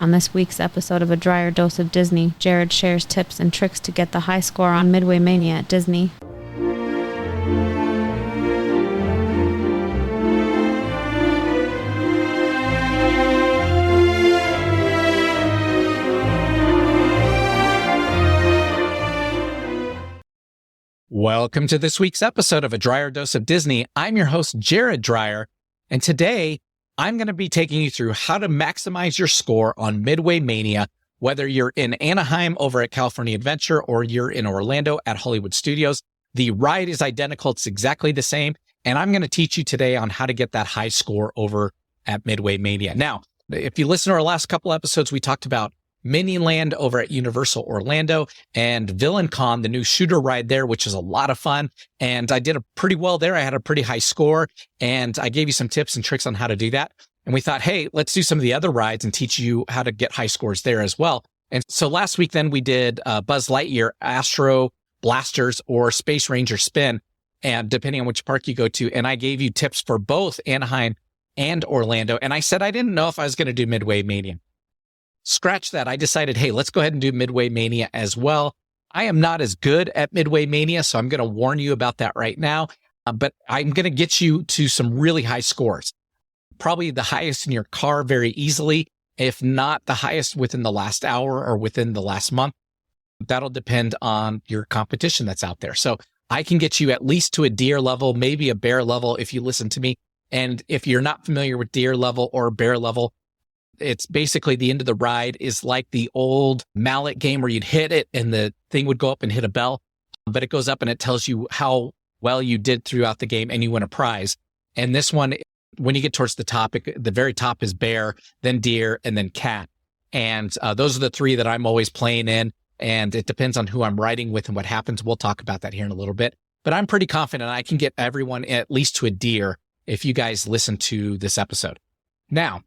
On this week's episode of A Drier Dose of Disney, Jared shares tips and tricks to get the high score on Midway Mania at Disney. Welcome to this week's episode of A Drier Dose of Disney. I'm your host, Jared Drier, and today I'm going to be taking you through how to maximize your score on Midway Mania, whether you're in Anaheim over at California Adventure or you're in Orlando at Hollywood Studios. The ride is identical. It's exactly the same. And I'm going to teach you today on how to get that high score over at Midway Mania. Now, if you listen to our last couple episodes, we talked about Miniland over at Universal Orlando and VillainCon, the new shooter ride there, which is a lot of fun. And I did pretty well there. I had a pretty high score and I gave you some tips and tricks on how to do that. And we thought, hey, let's do some of the other rides and teach you how to get high scores there as well. And so last week, then we did Buzz Lightyear, Astro Blasters, or Space Ranger Spin, and depending on which park you go to. And I gave you tips for both Anaheim and Orlando. And I said, I didn't know if I was going to do Midway Mania. Scratch that. I decided, hey, let's go ahead and do Midway Mania as well. I am not as good at Midway Mania, so I'm going to warn you about that right now. But I'm going to get you to some really high scores. Probably the highest in your car very easily, if not the highest within the last hour or within the last month. That'll depend on your competition that's out there. So I can get you at least to a deer level, maybe a bear level if you listen to me. And if you're not familiar with deer level or bear level, it's basically the end of the ride is like the old mallet game where you'd hit it and the thing would go up and hit a bell, but it goes up and it tells you how well you did throughout the game and you win a prize. And this one, when you get towards the top, the very top is bear, then deer, and then cat. And those are the three that I'm always playing in. And it depends on who I'm riding with and what happens. We'll talk about that here in a little bit. But I'm pretty confident I can get everyone at least to a deer if you guys listen to this episode. Now,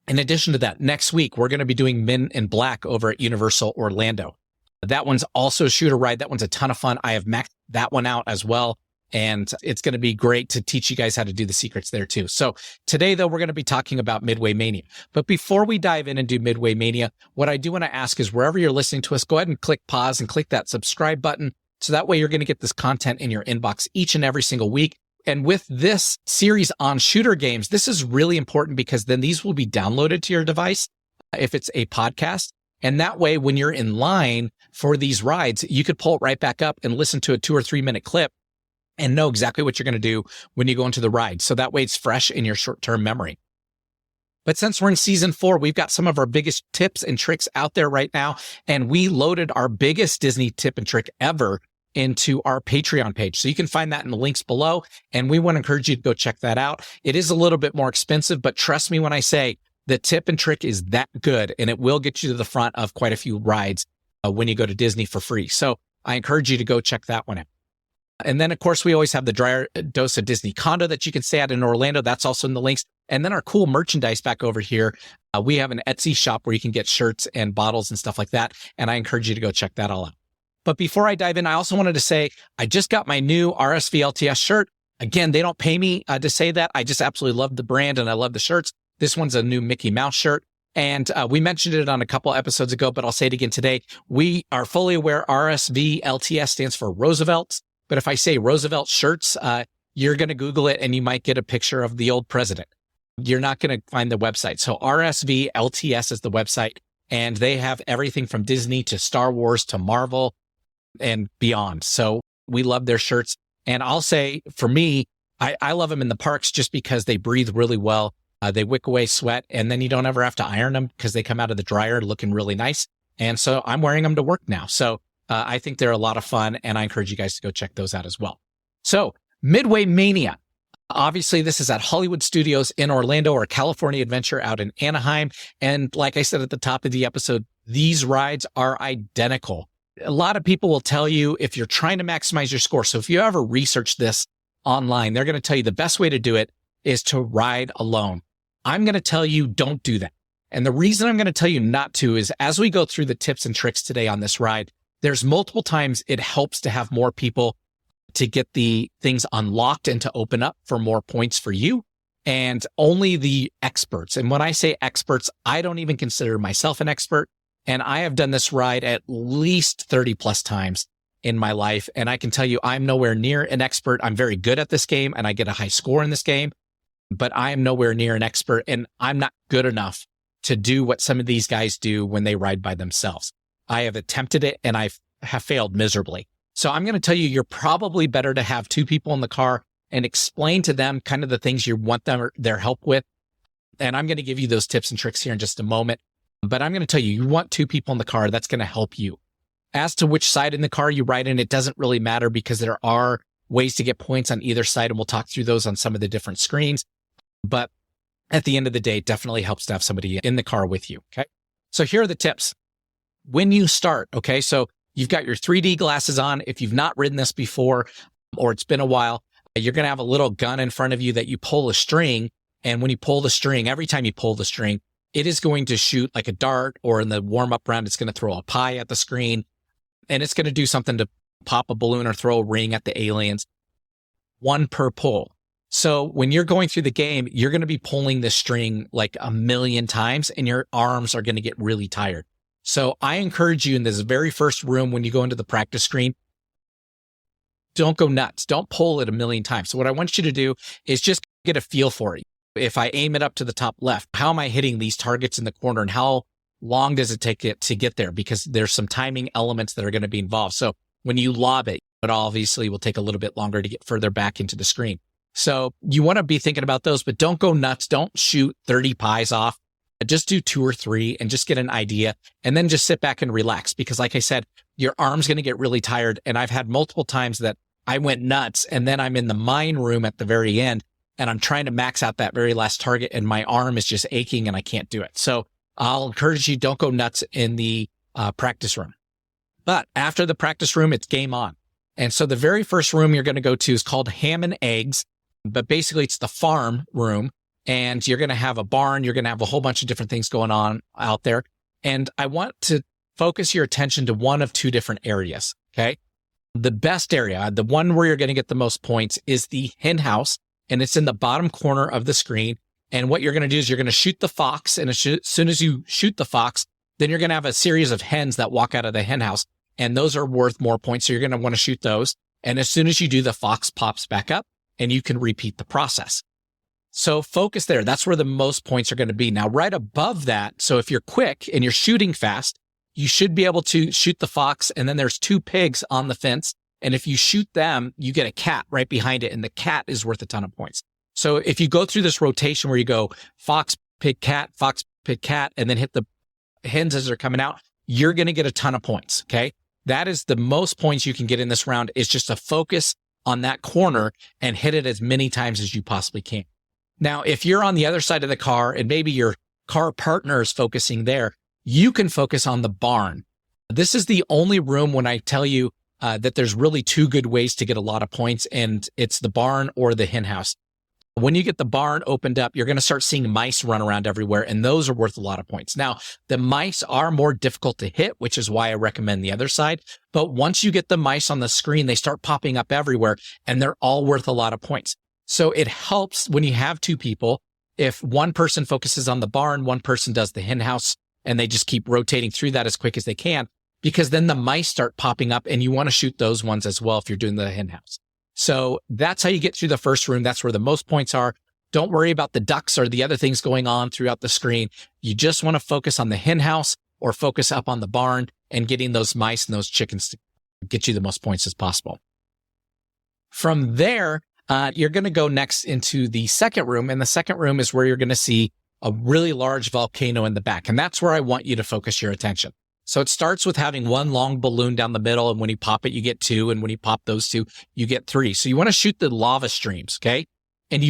in addition to that, next week, we're going to be doing Men in Black over at Universal Orlando. That one's also a shooter ride. That one's a ton of fun. I have maxed that one out as well. And it's going to be great to teach you guys how to do the secrets there too. So today, though, we're going to be talking about Midway Mania. But before we dive in and do Midway Mania, what I do want to ask is wherever you're listening to us, go ahead and click pause and click that subscribe button. So that way you're going to get this content in your inbox each and every single week. And with this series on shooter games, this is really important because then these will be downloaded to your device if it's a podcast. And that way, when you're in line for these rides, you could pull it right back up and listen to a 2 or 3 minute clip and know exactly what you're going to do when you go into the ride. So that way it's fresh in your short-term memory. But since we're in season 4, we've got some of our biggest tips and tricks out there right now. And we loaded our biggest Disney tip and trick ever into our Patreon page. So you can find that in the links below. And we want to encourage you to go check that out. It is a little bit more expensive, but trust me when I say the tip and trick is that good and it will get you to the front of quite a few rides when you go to Disney for free. So I encourage you to go check that one out. And then, of course, we always have the Drier Dose of Disney condo that you can stay at in Orlando. That's also in the links. And then our cool merchandise back over here. We have an Etsy shop where you can get shirts and bottles and stuff like that. And I encourage you to go check that all out. But before I dive in, I also wanted to say, I just got my new RSV LTS shirt. Again, they don't pay me to say that. I just absolutely love the brand and I love the shirts. This one's a new Mickey Mouse shirt. And we mentioned it on a couple episodes ago, but I'll say it again today. We are fully aware RSV LTS stands for Roosevelt's. But if I say Roosevelt shirts, you're going to Google it and you might get a picture of the old president. You're not going to find the website. So RSV LTS is the website. And they have everything from Disney to Star Wars to Marvel and beyond. So we love their shirts. And I'll say for me, I love them in the parks just because they breathe really well. They wick away sweat and then you don't ever have to iron them because they come out of the dryer looking really nice. And so I'm wearing them to work now. So I think they're a lot of fun and I encourage you guys to go check those out as well. So Midway Mania. Obviously, this is at Hollywood Studios in Orlando or California Adventure out in Anaheim. And like I said at the top of the episode, these rides are identical. A lot of people will tell you if you're trying to maximize your score. So if you ever research this online, they're going to tell you the best way to do it is to ride alone. I'm going to tell you don't do that. And the reason I'm going to tell you not to is as we go through the tips and tricks today on this ride, there's multiple times it helps to have more people to get the things unlocked and to open up for more points for you. and only the experts. And when I say experts, I don't even consider myself an expert. And I have done this ride at least 30 plus times in my life. And I can tell you, I'm nowhere near an expert. I'm very good at this game and I get a high score in this game, but I am nowhere near an expert and I'm not good enough to do what some of these guys do when they ride by themselves. I have attempted it and I have failed miserably. So I'm going to tell you, you're probably better to have two people in the car and explain to them kind of the things you want their help with. And I'm going to give you those tips and tricks here in just a moment. But I'm going to tell you, you want two people in the car. That's going to help you. As to which side in the car you ride in, it doesn't really matter because there are ways to get points on either side. And we'll talk through those on some of the different screens. But at the end of the day, it definitely helps to have somebody in the car with you. Okay. So here are the tips. When you start, okay, so you've got your 3D glasses on. If you've not ridden this before or it's been a while, you're going to have a little gun in front of you that you pull a string. And when you pull the string, every time you pull the string, it is going to shoot like a dart, or in the warm-up round, it's going to throw a pie at the screen. And it's going to do something to pop a balloon or throw a ring at the aliens. One per pull. So when you're going through the game, you're going to be pulling this string like a million times and your arms are going to get really tired. So I encourage you in this very first room, when you go into the practice screen, don't go nuts. Don't pull it a million times. So what I want you to do is just get a feel for it. If I aim it up to the top left, how am I hitting these targets in the corner and how long does it take it to get there? Because there's some timing elements that are going to be involved. So when you lob it, it obviously will take a little bit longer to get further back into the screen. So you want to be thinking about those, but don't go nuts. Don't shoot 30 pies off. Just do 2 or 3 and just get an idea and then just sit back and relax. Because like I said, your arm's going to get really tired. And I've had multiple times that I went nuts and then I'm in the mine room at the very end and I'm trying to max out that very last target and my arm is just aching and I can't do it. So I'll encourage you, don't go nuts in the practice room. But after the practice room, it's game on. And so the very first room you're going to go to is called Ham and Eggs, but basically it's the farm room. And you're going to have a barn. You're going to have a whole bunch of different things going on out there. And I want to focus your attention to one of 2 different areas. Okay. The best area, the one where you're going to get the most points, is the hen house. And it's in the bottom corner of the screen. And what you're going to do is you're going to shoot the fox. And as soon as you shoot the fox, then you're going to have a series of hens that walk out of the hen house. And those are worth more points. So you're going to want to shoot those. And as soon as you do, the fox pops back up and you can repeat the process. So focus there. That's where the most points are going to be. Now, right above that, so if you're quick and you're shooting fast, you should be able to shoot the fox. And then there's 2 pigs on the fence. And if you shoot them, you get a cat right behind it. And the cat is worth a ton of points. So if you go through this rotation where you go fox, pig, cat, and then hit the hens as they're coming out, you're going to get a ton of points. Okay. That is the most points you can get in this round, is just to focus on that corner and hit it as many times as you possibly can. Now, if you're on the other side of the car and maybe your car partner is focusing there, you can focus on the barn. This is the only room when I tell you that there's really 2 good ways to get a lot of points, and it's the barn or the hen house. When you get the barn opened up, you're going to start seeing mice run around everywhere, and those are worth a lot of points. Now, the mice are more difficult to hit, which is why I recommend the other side. But once you get the mice on the screen, they start popping up everywhere, and they're all worth a lot of points. So it helps when you have 2 people. If one person focuses on the barn, one person does the hen house, and they just keep rotating through that as quick as they can, because then the mice start popping up and you want to shoot those ones as well if you're doing the hen house. So that's how you get through the first room. That's where the most points are. Don't worry about the ducks or the other things going on throughout the screen. You just want to focus on the hen house or focus up on the barn and getting those mice and those chickens to get you the most points as possible. From there, you're going to go next into the second room. And the second room is where you're going to see a really large volcano in the back. And that's where I want you to focus your attention. So it starts with having one long balloon down the middle. And when you pop it, you get 2. And when you pop those 2, you get 3. So you want to shoot the lava streams. Okay. And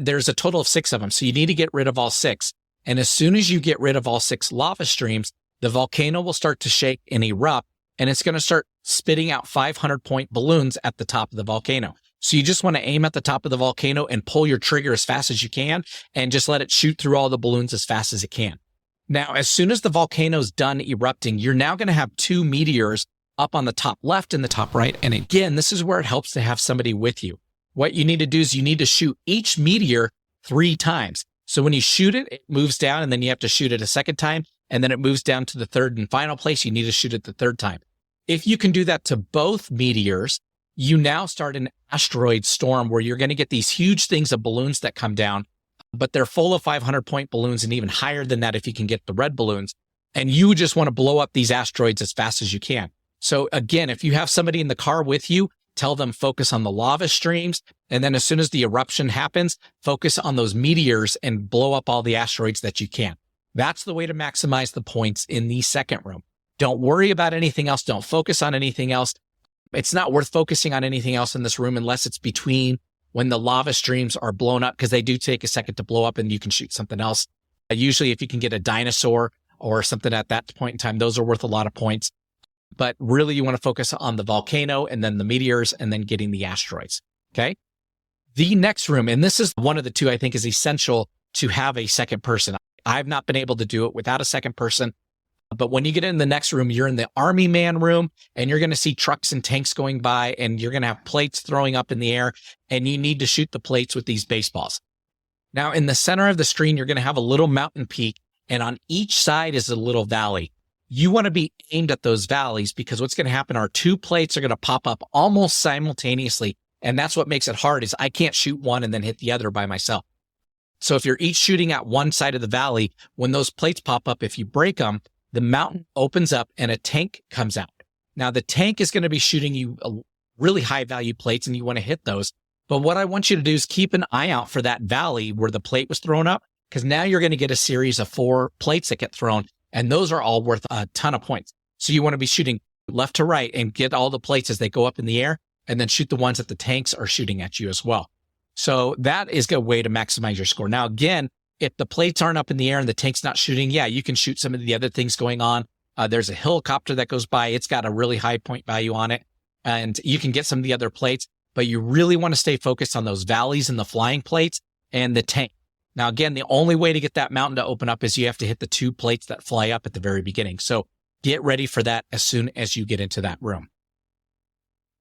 there's a total of 6 of them. So you need to get rid of all 6. And as soon as you get rid of all 6 lava streams, the volcano will start to shake and erupt. And it's going to start spitting out 500-point balloons at the top of the volcano. So you just want to aim at the top of the volcano and pull your trigger as fast as you can and just let it shoot through all the balloons as fast as it can. Now, as soon as the volcano's done erupting, you're now going to have 2 meteors up on the top left and the top right. And again, this is where it helps to have somebody with you. What you need to do is you need to shoot each meteor 3 times. So when you shoot it, it moves down, and then you have to shoot it a second time, and then it moves down to the third and final place. You need to shoot it the third time. If you can do that to both meteors, you now start an asteroid storm where you're going to get these huge things of balloons that come down, but they're full of 500-point balloons and even higher than that if you can get the red balloons. And you just want to blow up these asteroids as fast as you can. So again, if you have somebody in the car with you, tell them focus on the lava streams. And then as soon as the eruption happens, focus on those meteors and blow up all the asteroids that you can. That's the way to maximize the points in the second room. Don't worry about anything else. Don't focus on anything else. It's not worth focusing on anything else in this room unless it's between when the lava streams are blown up, because they do take a second to blow up and you can shoot something else. Usually if you can get a dinosaur or something at that point in time, those are worth a lot of points. But really you want to focus on the volcano and then the meteors and then getting the asteroids. Okay. The next room, and this is one of the two I think is essential to have a second person. I've not been able to do it without a second person. But when you get in the next room, you're in the Army Man room, and you're going to see trucks and tanks going by, and you're going to have plates throwing up in the air, and you need to shoot the plates with these baseballs. Now, in the center of the screen, you're going to have a little mountain peak, and on each side is a little valley. You want to be aimed at those valleys because what's going to happen are 2 plates are going to pop up almost simultaneously, and that's what makes it hard is I can't shoot one and then hit the other by myself. So if you're each shooting at one side of the valley, when those plates pop up, if you break them, the mountain opens up and a tank comes out. Now, the tank is going to be shooting you really high value plates and you want to hit those. But what I want you to do is keep an eye out for that valley where the plate was thrown up, because now you're going to get a series of 4 plates that get thrown, and those are all worth a ton of points. So you want to be shooting left to right and get all the plates as they go up in the air, and then shoot the ones that the tanks are shooting at you as well. So that is a way to maximize your score. Now, again, if the plates aren't up in the air and the tank's not shooting, yeah, you can shoot some of the other things going on. There's a helicopter that goes by. It's got a really high point value on it, and you can get some of the other plates, but you really want to stay focused on those valleys and the flying plates and the tank. Now, again, the only way to get that mountain to open up is you have to hit the 2 plates that fly up at the very beginning. So get ready for that as soon as you get into that room.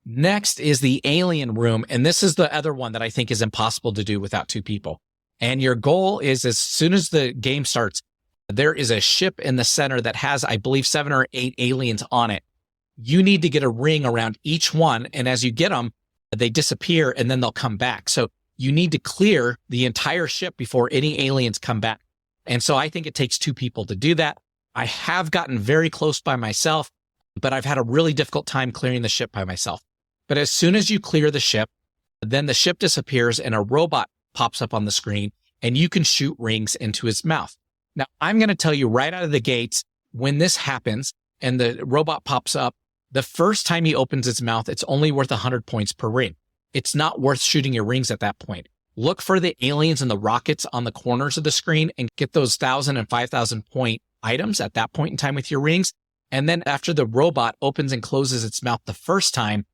Next is the alien room. And this is the other one that I think is impossible to do without 2 people. And your goal is as soon as the game starts, there is a ship in the center that has, I believe, 7 or 8 aliens on it. You need to get a ring around each one. And as you get them, they disappear and then they'll come back. So you need to clear the entire ship before any aliens come back. And so I think it takes 2 people to do that. I have gotten very close by myself, but I've had a really difficult time clearing the ship by myself. But as soon as you clear the ship, then the ship disappears and a robot pops up on the screen and you can shoot rings into his mouth. Now, I'm going to tell you right out of the gates, when this happens and the robot pops up, the first time he opens his mouth, it's only worth 100 points per ring. It's not worth shooting your rings at that point. Look for the aliens and the rockets on the corners of the screen and get those 1,000 and 5,000 point items at that point in time with your rings. And then after the robot opens and closes its mouth the first time,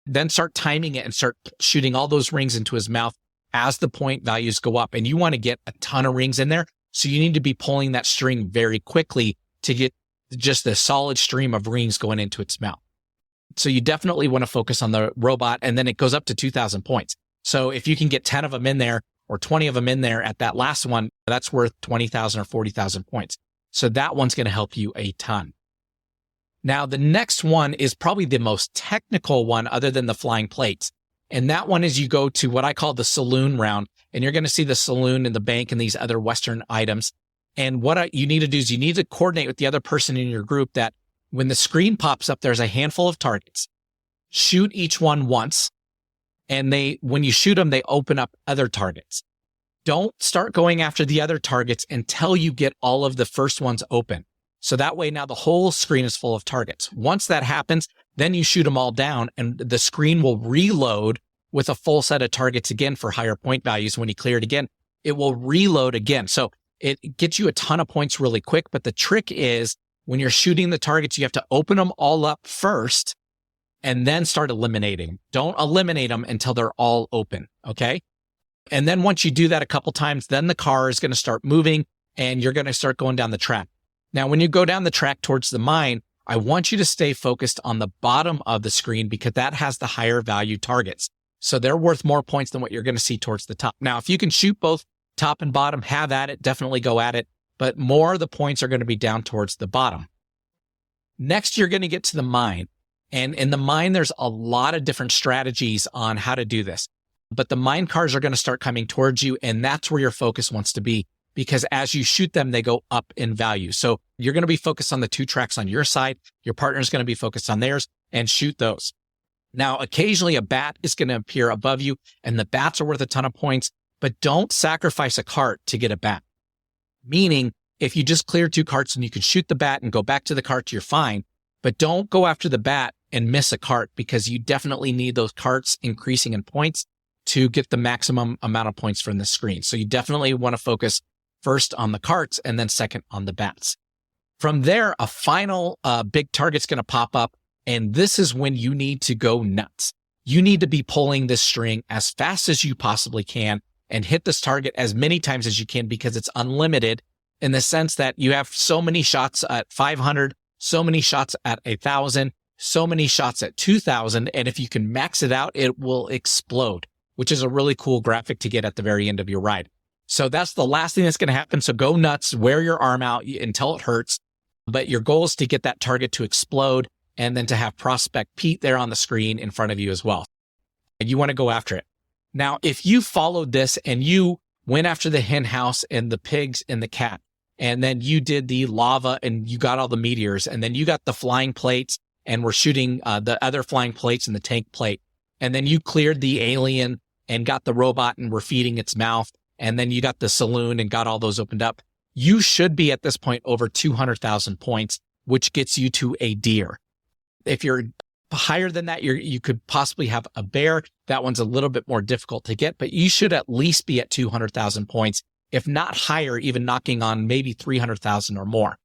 then start timing it and start shooting all those rings into his mouth as the point values go up. And you want to get a ton of rings in there. So you need to be pulling that string very quickly to get just a solid stream of rings going into its mouth. So you definitely want to focus on the robot, and then it goes up to 2,000 points. So if you can get 10 of them in there or 20 of them in there at that last one, that's worth 20,000 or 40,000 points. So that one's going to help you a ton. Now, the next one is probably the most technical one other than the flying plates. And that one is you go to what I call the saloon round, and you're going to see the saloon and the bank and these other Western items. And what you need to do is you need to coordinate with the other person in your group that when the screen pops up, there's a handful of targets. Shoot each one once. And when you shoot them, they open up other targets. Don't start going after the other targets until you get all of the first ones open. So that way now the whole screen is full of targets. Once that happens, then you shoot them all down and the screen will reload with a full set of targets again for higher point values. When you clear it again, it will reload again. So it gets you a ton of points really quick. But the trick is when you're shooting the targets, you have to open them all up first and then start eliminating. Don't eliminate them until they're all open. Okay. And then once you do that a couple times, then the car is going to start moving and you're going to start going down the track. Now, when you go down the track towards the mine, I want you to stay focused on the bottom of the screen because that has the higher value targets. So they're worth more points than what you're going to see towards the top. Now, if you can shoot both top and bottom, have at it, definitely go at it. But more of the points are going to be down towards the bottom. Next, you're going to get to the mine. And in the mine, there's a lot of different strategies on how to do this. But the mine cars are going to start coming towards you, and that's where your focus wants to be, because as you shoot them, they go up in value. So you're going to be focused on the 2 tracks on your side. Your partner's going to be focused on theirs, and shoot those. Now, occasionally a bat is going to appear above you, and the bats are worth a ton of points, but don't sacrifice a cart to get a bat. Meaning, if you just clear 2 carts and you can shoot the bat and go back to the cart, you're fine. But don't go after the bat and miss a cart, because you definitely need those carts increasing in points to get the maximum amount of points from the screen. So you definitely want to focus first on the carts and then second on the bats. From there, a final big target's going to pop up. And this is when you need to go nuts. You need to be pulling this string as fast as you possibly can and hit this target as many times as you can, because it's unlimited in the sense that you have so many shots at 500, so many shots at 1,000, so many shots at 2,000. And if you can max it out, it will explode, which is a really cool graphic to get at the very end of your ride. So that's the last thing that's going to happen. So go nuts, wear your arm out until it hurts. But your goal is to get that target to explode, and then to have Prospect Pete there on the screen in front of you as well. And you want to go after it. Now, if you followed this and you went after the hen house and the pigs and the cat, and then you did the lava and you got all the meteors, and then you got the flying plates and were shooting the other flying plates and the tank plate, and then you cleared the alien and got the robot and were feeding its mouth, and then you got the saloon and got all those opened up, you should be at this point over 200,000 points, which gets you to a deer. If you're higher than that, you could possibly have a bear. That one's a little bit more difficult to get, but you should at least be at 200,000 points, if not higher, even knocking on maybe 300,000 or more.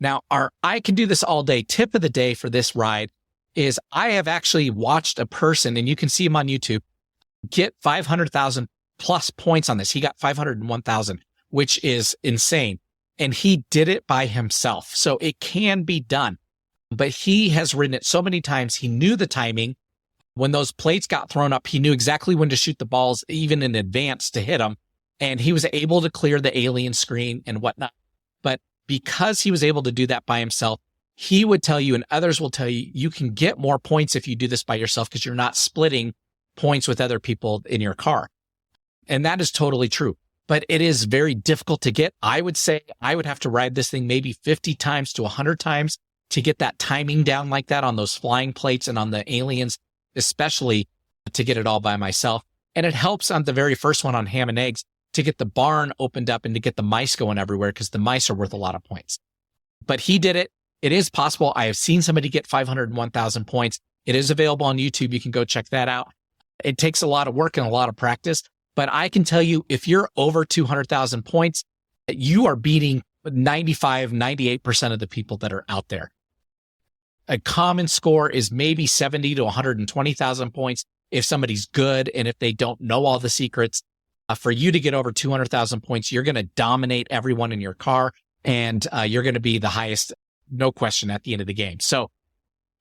Now, our I can do this all day tip of the day for this ride is I have actually watched a person, and you can see him on YouTube, get 500,000 plus points on this. He got 501,000, which is insane. And he did it by himself. So it can be done. But he has ridden it so many times. He knew the timing. When those plates got thrown up, he knew exactly when to shoot the balls, even in advance, to hit them. And he was able to clear the alien screen and whatnot. But because he was able to do that by himself, he would tell you, and others will tell you, you can get more points if you do this by yourself, because you're not splitting points with other people in your car. And that is totally true. But it is very difficult to get. I would say I would have to ride this thing maybe 50 times to 100 times to get that timing down like that on those flying plates and on the aliens, especially to get it all by myself. And it helps on the very first one on ham and eggs to get the barn opened up and to get the mice going everywhere, because the mice are worth a lot of points. But he did it. It is possible. I have seen somebody get 501,000 points. It is available on YouTube. You can go check that out. It takes a lot of work and a lot of practice, but I can tell you, if you're over 200,000 points, you are beating 95, 98% of the people that are out there. A common score is maybe 70 to 120,000 points if somebody's good and if they don't know all the secrets. For you to get over 200,000 points, you're going to dominate everyone in your car, and you're going to be the highest, no question, at the end of the game. So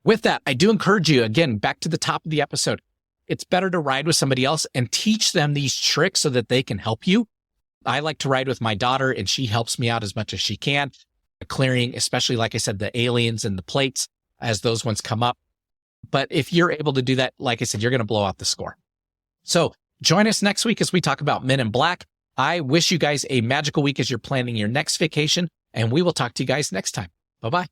with that, I do encourage you, again, back to the top of the episode, it's better to ride with somebody else and teach them these tricks so that they can help you. I like to ride with my daughter, and she helps me out as much as she can, clearing, especially, like I said, the aliens and the plates as those ones come up. But if you're able to do that, like I said, you're going to blow out the score. So join us next week as we talk about Men in Black. I wish you guys a magical week as you're planning your next vacation, and we will talk to you guys next time. Bye-bye.